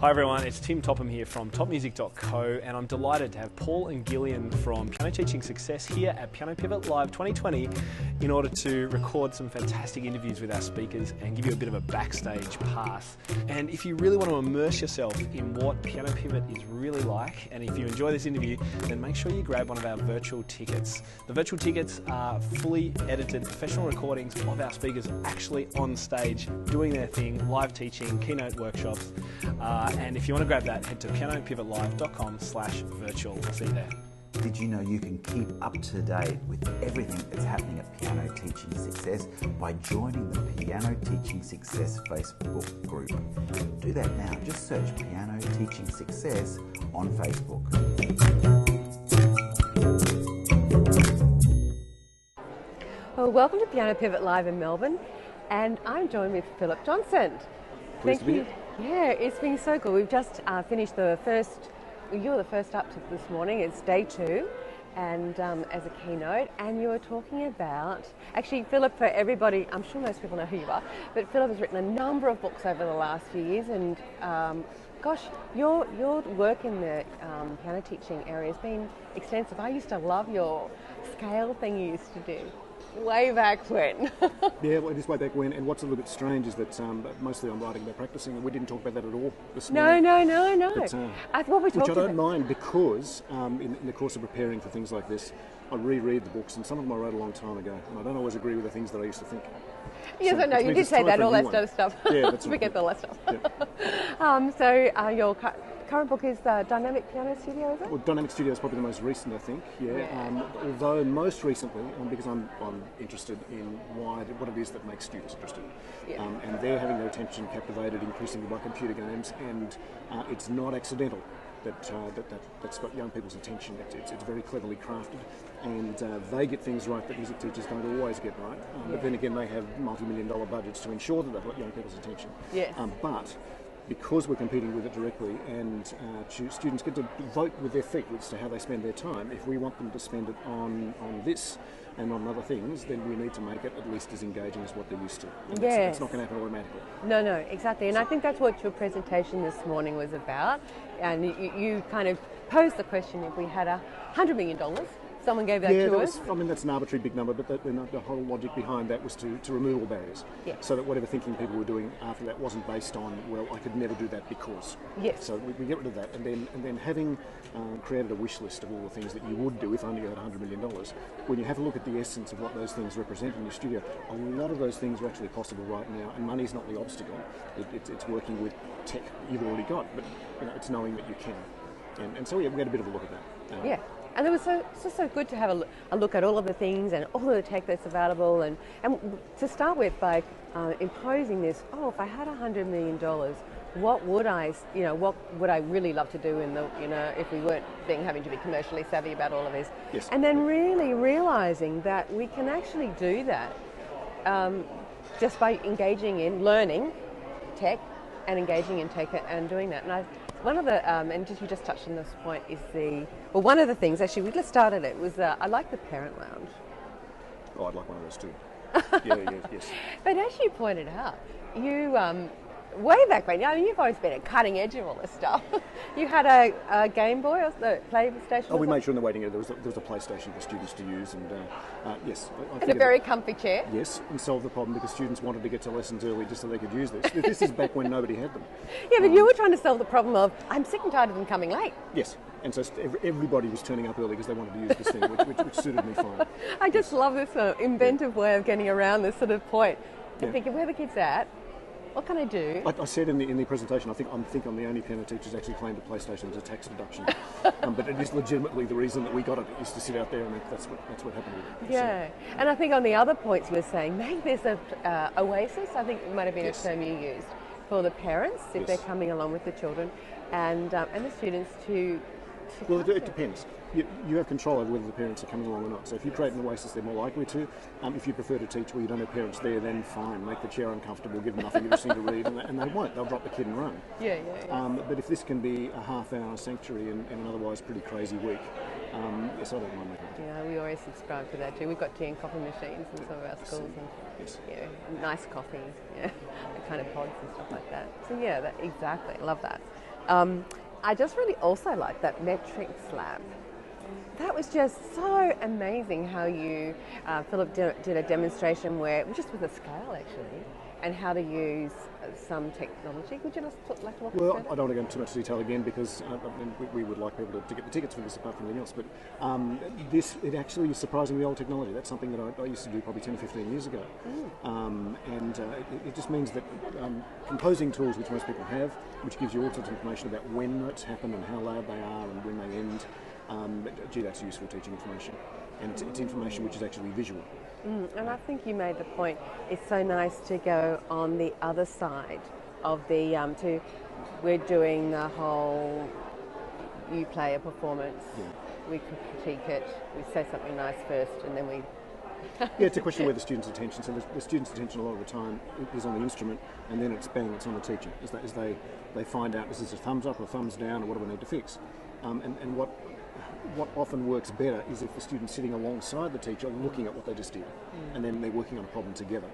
Hi everyone, it's Tim Topham here from topmusic.co, and I'm delighted to have Paul and Gillian from Piano Teaching Success here at Piano Pivot Live 2020 in order to record some fantastic interviews with our speakers and give you a bit of a backstage pass. And if you really want to immerse yourself in what Piano Pivot is really like, and if you enjoy this interview, then make sure you grab one of our virtual tickets. The virtual tickets are fully edited professional recordings of our speakers actually on stage doing their thing, live teaching, keynote workshops. And if you want to grab that, head to pianopivotlive.com/virtual. I'll see you there. Did you know you can keep up to date with everything that's happening at Piano Teaching Success by joining the Piano Teaching Success Facebook group? Do that now. Just search Piano Teaching Success on Facebook. Well, welcome to Piano Pivot Live in Melbourne, and I'm joined with Philip Johnston. Pleased to be here. Yeah, it's been so good. We've just finished the first, you were the first up to this morning, it's day 2, and as a keynote, and you were talking about, actually Philip, for everybody, I'm sure most people know who you are, but Philip has written a number of books over the last few years, and gosh, your work in the piano teaching area has been extensive. I used to love your scale thing you used to do. Way back when. Yeah, well, it is way back when, and what's a little bit strange is that mostly I'm writing about practicing, and we didn't talk about that at all this morning. No. But, which I don't mind, because in the course of preparing for things like this, I reread the books, and some of them I wrote a long time ago, and I don't always agree with the things that I used to think. Yes, I know, you did say that, all that sort of stuff. Yeah, that's Forget all that stuff. Yeah. Your current book is Dynamic Piano Studio, is it? Well, Dynamic Studio is probably the most recent, I think, yeah. Although most recently, because I'm interested in what it is that makes students interested. Yeah. And they're having their attention captivated increasingly by computer games, and it's not accidental that's got young people's attention. It's very cleverly crafted, and they get things right that music teachers don't always get right. But then again, they have multi-million-dollar budgets to ensure that they've got young people's attention. Yes. But because we're competing with it directly, and students get to vote with their feet as to how they spend their time, if we want them to spend it on this and on other things, then we need to make it at least as engaging as what they're used to. Yes. It's not going to happen automatically. No, exactly. And I think that's what your presentation this morning was about. And you kind of posed the question, if we had $100 million, someone gave that to us. That's an arbitrary big number, but the whole logic behind that was to remove all barriers. Yes. So that whatever thinking people were doing after that wasn't based on, well, I could never do that because. Yes. So we get rid of that, and then having created a wish list of all the things that you would do if only you had $100 million, when you have a look at the essence of what those things represent in your studio, a lot of those things are actually possible right now, and money's not the obstacle. It's working with tech you've already got, but it's knowing that you can. And so we had a bit of a look at that. Yeah. And it was so good to have a look at all of the things and all of the tech that's available, and to start with by imposing this. Oh, if I had $100 million, what would I really love to do if we weren't having to be commercially savvy about all of this? Yes. And then really realizing that we can actually do that just by engaging in learning tech and engaging in tech and doing that. And one of the, you just touched on this point, is one of the things, actually, we just started it, was I like the parent lounge. Oh, I'd like one of those too. Yes. But as you pointed out, you, way back when, you've always been at cutting edge of all this stuff. You had a Game Boy, or the PlayStation? Oh, we made sure in the waiting area there was a PlayStation for students to use, and yes. And a very comfy chair. Yes, and solved the problem because students wanted to get to lessons early just so they could use this. This is back when nobody had them. Yeah, but you were trying to solve the problem of, I'm sick and tired of them coming late. Yes, and so everybody was turning up early because they wanted to use this thing, which suited me fine. I just love this inventive way of getting around this sort of point. And thinking, where are the kids at? What can I do? I said in the presentation, I think I'm the only piano teacher who's actually claimed a PlayStation as a tax deduction. But it is legitimately the reason that we got it. It used to sit out there, and that's what happened with it. Yeah, and I think on the other points you were saying, make this a oasis. I think it might have been a term you used for the parents if they're coming along with the children, and the students to. Well, it depends. You have control over whether the parents are coming along or not. So if you create an oasis, they're more likely to. If you prefer to teach where you don't have parents there, then fine. Make the chair uncomfortable, give them nothing interesting to read, and they won't. They'll drop the kid and run. Yeah. But if this can be a half-hour sanctuary in an otherwise pretty crazy week, yes, I don't mind making it. Yeah, we always subscribe to that too. We've got tea and coffee machines in some of our schools, and nice coffee, the kind of pods and stuff like that. So exactly, love that. I just really also like that metrics lab. That was just so amazing how you, Philip, did a demonstration where, just with a scale actually, and how to use some technology. Would you just like to walk us through that? I don't want to go into too much detail again because we would like people to get the tickets for this apart from anything else. But it actually is surprisingly old technology. That's something that I used to do probably 10 or 15 years ago. It just means that composing tools, which most people have, which gives you all sorts of information about when notes happen and how loud they are and when they end, that's useful teaching information. And it's information which is actually visual. And I think you made the point. It's so nice to go on the other side of the we're doing the whole. You play a performance. Yeah. We critique it. We say something nice first, and then we. It's a question of where the student's attention. So the student's attention a lot of the time is on the instrument, and then it's on the teacher. As they find out, is this a thumbs up or a thumbs down, or what do we need to fix? And what often works better is if the student's sitting alongside the teacher looking at what they just did, and then they're working on a problem together,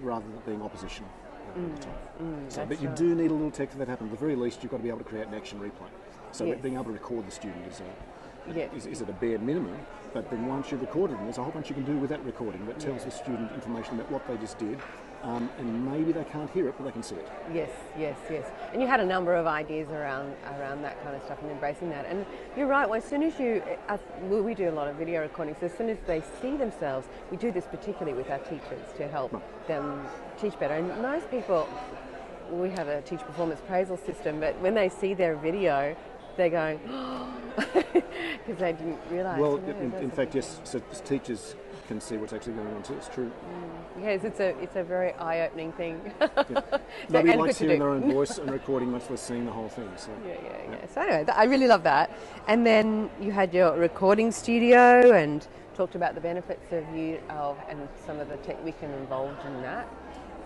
rather than being oppositional at the time. But you do need a little tech for that to happen. At the very least, you've got to be able to create an action replay. So being able to record the student is at a bare minimum, but then once you've recorded them, there's a whole bunch you can do with that recording that tells the student information about what they just did, and maybe they can't hear it, but they can see it. Yes. And you had a number of ideas around that kind of stuff and embracing that. And you're right, well, as soon as we do a lot of video recordings, so as soon as they see themselves, we do this particularly with our teachers to help them teach better. And most people, we have a teacher performance appraisal system, but when they see their video, they're going, because they didn't realise. Well, in fact, yes, so teachers can see what's actually going on, so it's true. Yes, it's a very eye-opening thing. Nobody likes hearing their own voice and recording, much less seeing the whole thing. So. Yeah. So anyway, I really love that. And then you had your recording studio and talked about the benefits and some of the technique involved in that.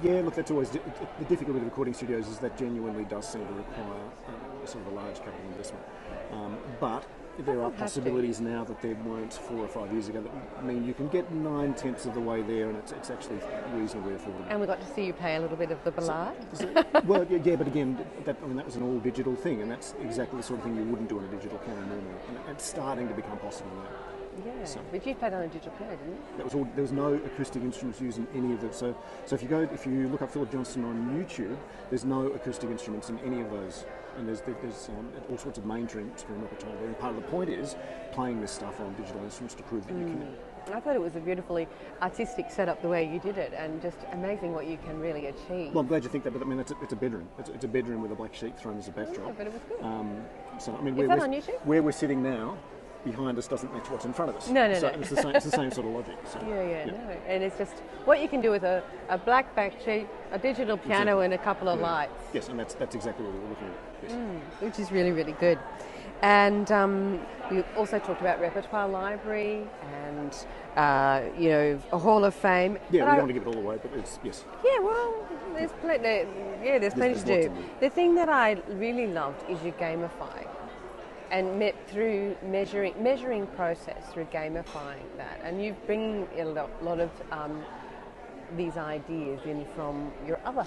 Yeah, look, that's always the difficulty with recording studios is that genuinely does seem to require sort of a large capital investment. But there are possibilities now that there weren't 4 or 5 years ago. That mean you can get 9/10 of the way there, and it's actually reasonably affordable. And we got to see you play a little bit of the ballad. Well, yeah, but again, that was an all digital thing, and that's exactly the sort of thing you wouldn't do on a digital piano normally. And it's starting to become possible now. Yeah, but you played on a digital piano, didn't you? That was all. There was no acoustic instruments used in any of it. So if you look up Philip Johnston on YouTube, there's no acoustic instruments in any of those. And there's all sorts of mainstream repertoire there. And part of the point is playing this stuff on digital instruments to prove that you can. I thought it was a beautifully artistic setup the way you did it, and just amazing what you can really achieve. Well, I'm glad you think that, but I mean, it's a bedroom. It's a bedroom with a black sheet thrown as a backdrop. Yeah, but it was good. So I mean, is that on YouTube? Where we're sitting now, behind us doesn't match what's in front of us. No. It's the same sort of logic. So, no. And it's just what you can do with a black back sheet, a digital piano, and a couple of lights. Yes, and that's exactly what we were looking at. Yes. Which is really, really good. And we also talked about repertoire library and a Hall of Fame. Yeah, we don't want to give it all away, but it's yes. Yeah, well, there's plenty. There's plenty to do. The thing that I really loved is you gamify. And through measuring process, through gamifying that, and you bring a lot of these ideas in from your other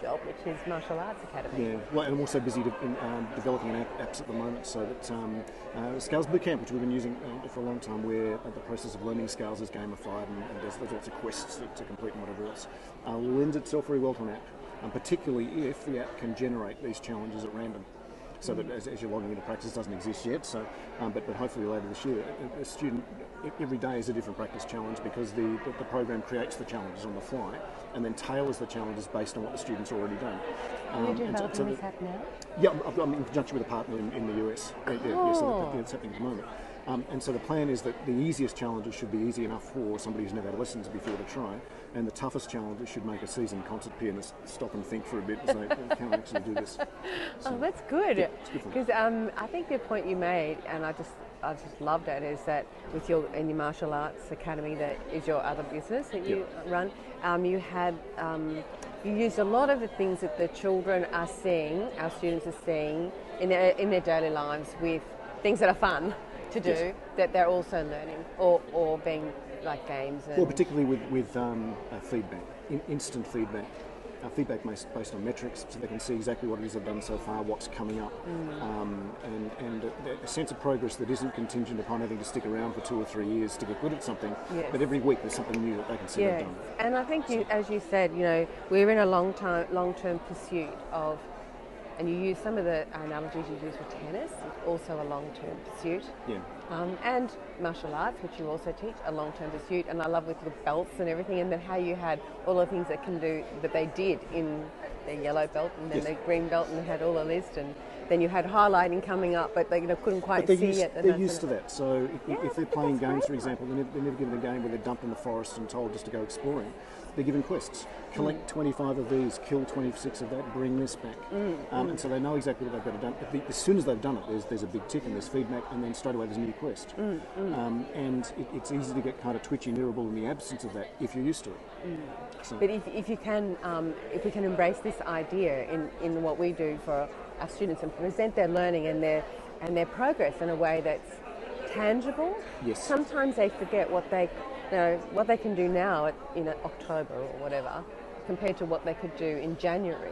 job, which is Martial Arts Academy. Yeah, well, and I'm also busy developing apps at the moment. So that Scales Bootcamp, which we've been using for a long time, where the process of learning scales is gamified, and there's lots of quests to complete and whatever else, lends itself very well to an app, particularly if the app can generate these challenges at random. So that as you're logging into practice, it doesn't exist yet. So, but hopefully later this year, a student every day is a different practice challenge because the program creates the challenges on the fly and then tailors the challenges based on what the student's already done. You're developing this app now? Yeah, I'm in conjunction with a partner in the US. So it's happening at the moment. And so the plan is that the easiest challenges should be easy enough for somebody who's never had lessons before to try, and the toughest challenges should make a seasoned concert pianist stop and think for a bit and say, can I actually do this? So, that's good. Yeah, it's good because I think the point you made, and I just loved it, is that with your martial arts academy, that is your other business that you run. You had you used a lot of the things that the children are seeing, our students are seeing in their daily lives, with things that are fun to do, that they're also learning or being like games. Well, particularly with feedback, instant feedback. feedback based on metrics, so they can see exactly what it is they've done so far, what's coming up, and a sense of progress that isn't contingent upon having to stick around for 2 or 3 years to get good at something, but every week there's something new that they can see they've done. And I think, as you said, we're in a long-term pursuit of, and you use some of the analogies you use with tennis, it's also a long-term pursuit. Yeah. And martial arts, which you also teach, a long-term pursuit. And I love with the belts and everything, and then how you had all the things that they did in the yellow belt and then the green belt, and they had all the list, and then you had highlighting coming up, but they couldn't quite see it. They're used to that. So if they're playing games, for example, they're never given a game where they're dumped in the forest and told just to go exploring. They're given quests. Collect 25 of these, kill 26 of that, bring this back. And so they know exactly what they've got to do. As soon as they've done it, there's a big tick and there's feedback, and then straight away there's a new quest. And it's easy to get kind of twitchy and irritable in the absence of that if you're used to it. So. But if we can embrace this idea in what we do for our students and present their learning and their progress in a way that's tangible, sometimes they forget what they can do now in October or whatever compared to what they could do in January.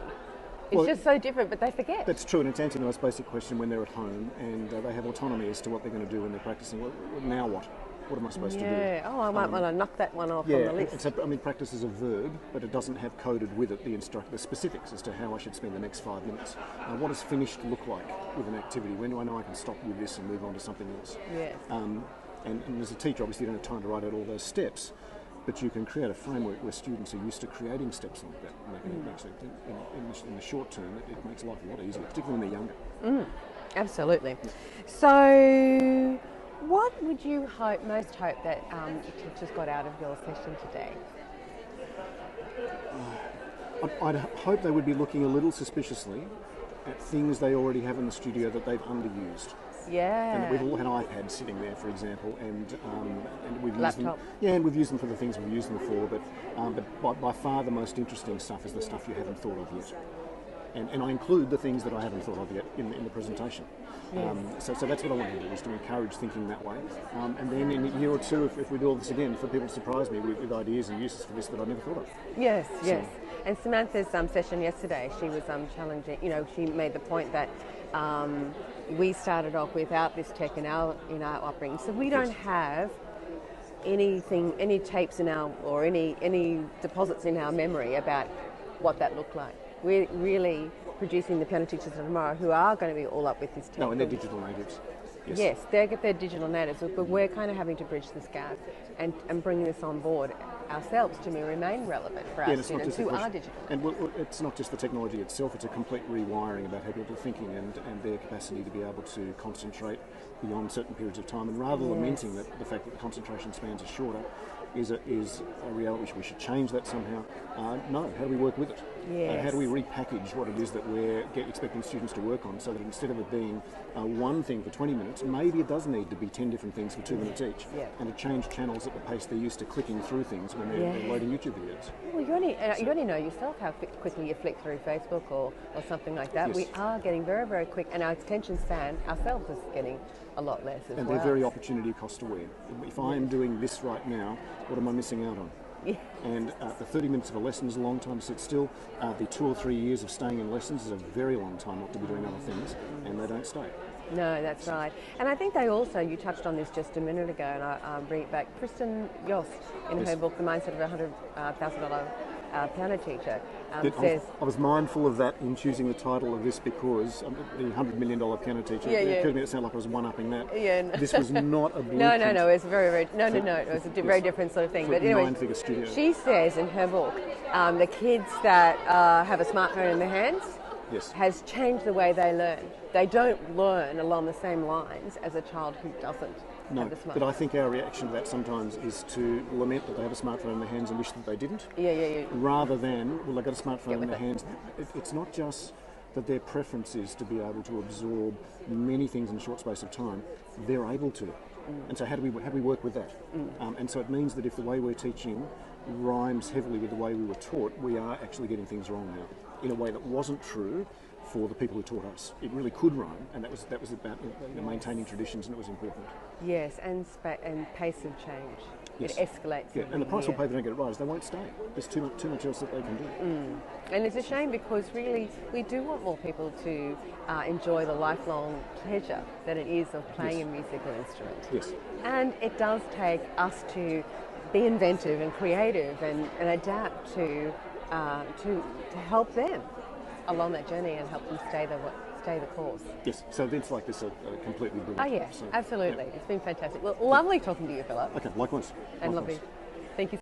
It's just so different, but they forget. That's true, and it's answering the most basic question when they're at home and they have autonomy as to what they're going to do when they're practicing. Now what? What am I supposed to do? I might want to knock that one off on the list. Practice is a verb, but it doesn't have coded with it the specifics as to how I should spend the next 5 minutes. What does finished look like with an activity? When do I know I can stop with this and move on to something else? Yes. And as a teacher, obviously you don't have time to write out all those steps, but you can create a framework where students are used to creating steps like that. And actually, in the short term, it makes life a lot easier, particularly when they're younger. Absolutely. So, what would you most hope that teachers got out of your session today? I'd hope they would be looking a little suspiciously at things they already have in the studio that they've underused. Yeah. And we've all had iPads sitting there, for example, and we've used Laptop. them. Yeah, and we've used them for the things we've used them for. But by far the most interesting stuff is the stuff you haven't thought of yet. And I include the things that I haven't thought of yet in the presentation. Yes. So that's what I want to do, is to encourage thinking that way. And then in a year or two, if we do all this again, for people to surprise me with ideas and uses for this that I never thought of. Yes. And Samantha's session yesterday, she was challenging, she made the point that we started off without this tech in our upbringing. So we don't have any tapes or any deposits in our memory about what that looked like. We're really producing the piano teachers of tomorrow who are going to be all up with this tech. No, and they're digital natives. Yes, they're digital natives, but we're kind of having to bridge this gap and bring this on board ourselves to remain relevant for our students who are digital. And it's not just the technology itself, it's a complete rewiring about how people are thinking and their capacity to be able to concentrate beyond certain periods of time. And rather lamenting that the fact that the concentration spans are shorter is a reality. We should change that somehow. No, how do we work with it? Yes. How do we repackage what it is that we're expecting students to work on, so that instead of it being one thing for 20 minutes, maybe it does need to be 10 different things for 2 minutes each, and to change channels at the pace they're used to clicking through things when they're loading YouTube videos. Well, you only know yourself how quickly you flick through Facebook or something like that. Yes. We are getting very, very quick, and our attention span ourselves is getting a lot less as well. And they're very opportunity cost aware. If I am doing this right now, what am I missing out on? Yeah. And the 30 minutes of a lesson is a long time to sit still. The 2 or 3 years of staying in lessons is a very long time not to be doing other things, and they don't stay. No, that's right. And I think they also, you touched on this just a minute ago, and I bring it back, Kristen Yost, in her book, The Mindset of a $100,000 Piano Teacher, says... I was mindful of that in choosing the title of this because the $100 million piano teacher, it occurred to me it sounded like I was one-upping that. Yeah, no. This was not a blueprint. No, it's very, no, it was a very different sort of thing. But anyway, nine-figure studio. She says in her book, the kids that have a smartphone in their hands has changed the way they learn. They don't learn along the same lines as a child who doesn't have the smartphone. But I think our reaction to that sometimes is to lament that they have a smartphone in their hands and wish that they didn't. Yeah. Rather than, well, they've got a smartphone in their hands. It's not just that their preference is to be able to absorb many things in a short space of time. They're able to. And so how do we work with that? And so it means that if the way we're teaching rhymes heavily with the way we were taught, we are actually getting things wrong now in a way that wasn't true for the people who taught us. It really could rhyme, and that was about maintaining traditions, and it was important. Yes, and pace of change. Yes. It escalates. Yeah, and the price will here. pay if they don't get it right is they won't stay. There's too much else that they can do. And it's a shame because really we do want more people to enjoy the lifelong pleasure that it is of playing Yes. a musical instrument. Yes. And it does take us to be inventive and creative and adapt to help them along that journey and help them stay the course. Yes. So events like this are completely brilliant. Oh yeah, So, absolutely. yeah. It's been fantastic. Well, lovely talking to you, Philip. Okay, likewise. And Likewise. lovely. Thank you.